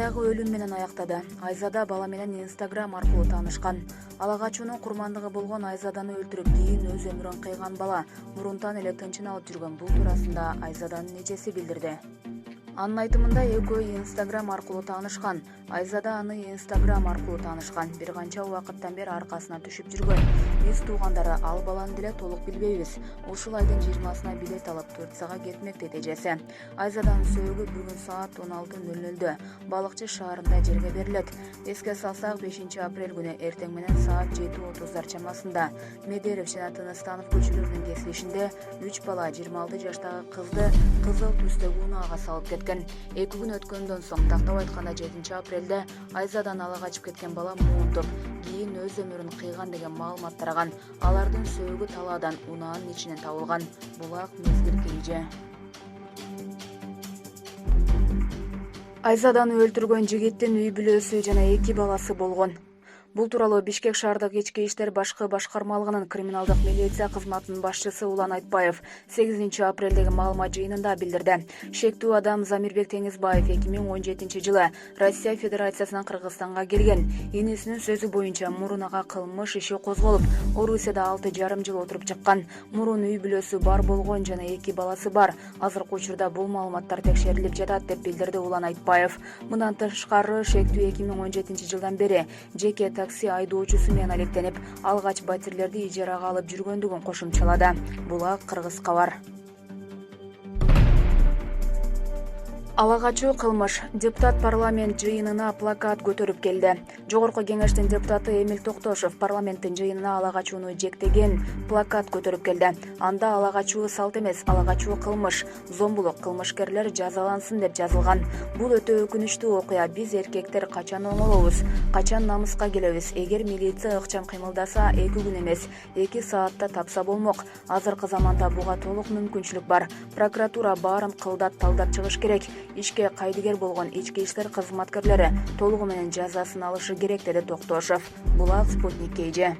Баягы өлүм менен аяктады. Айзада бала менен Instagram аркылуу таанышкан. Ала качуунун курмандыгы болгон Айзаданы өлтүрүп, кийин өз өмүрүн кыйган бала мурунтан эле тынчын алып жүргөн. Бул туурасында Айзаданын эжеси билдирди. Анын айтымында экөө Instagram аркылуу таанышкан. Айзада аны Instagram аркылуу таанышкан. Бир канча убакыттан бери аркасына түшүп жүргөн. Биз туугандары ал баланы деле толук билбейбиз. Ушул айдын 20-сына билет алып Турцияга кетмек дейт эжеси. Айзаданын сөөгү бүгүн саат 16:00 Балыкчы шаарында жерге берилет. Эске салсак, 5 апрель күнү эртең менен саат 7:30 чамасында Медерев жана Тыныстанов көчөлөрүнүн кесилишинде 3 бала 26 жаштагы кызды кызыл түстөгү унаага салып кеткен. 2 күн өткөндөн соң, тактап айтканда 7 апрелде Айзадан ала качып кеткен бала муунтуп, кийин өз өмүрүн кыйган деген маалымат тараган. Алардын сөөгү талаадан унаанын ичинен табылган. Булак мезгил KG. Айзаданы өлтүргөн жигиттин үй бүлөсү жана 2 баласы болгон. Бул тууралуу Бишкек шаардык ички иштер башкы башкармалыгынын криминалдык милиция кызматынын башчысы Улан Айтбаев 8 апрелдеги маалымат жыйынында билдирди. Шектүү адам Замирбек Теңизбаев 2017 жылы Россия Федерациясынан Кыргызстанга келген. Инисинин сөзү боюнча мурунага кылмыш иши козголуп, Орусияда 6,5 жыл отуруп чыккан. Мурун үй бүлөсү бар болгон жана 2 баласы бар. Азыркы учурда бул маалыматтар текшерилип жатат деп билдирди Улан Айтбаев. Мындан тышкары, шектүү 2017 жылдан бери жеке такси айдоочусу менен алектенип, алгач батирлерди ижарага алып жүргөндүгүн кошумчалады. Булак Кыргыз кабар. Ала качуу кылмыш. Депутат парламент жыйынына плакат көтөрүп келди. Жогорку кеңештин депутаты Эмил Токтошов парламенттин жыйынына ала качууну жектеген плакат көтөрүп келди. Анда ала качуу салт эмес, ала качуу кылмыш, зомбулук, кылмышкерлер жазалансын деп жазылган. Бул өтө өкүнүчтүү окуя. Биз эркектер качан оңолобуз, качан намыска келебиз? Эгер милиция ыкчам кыймылдаса, 2 күн эмес, 2 саатта тапса болмок. Азыркы заманда буга толук мүмкүнчүлүк бар. Прокуратура баарын кылдат талдап чыгыш керек. Ишке кайдыгер болгон ички иштер кызматкерлери толугу менен жазасын алышы керек, деди Токтошов. Булак Спутник KG.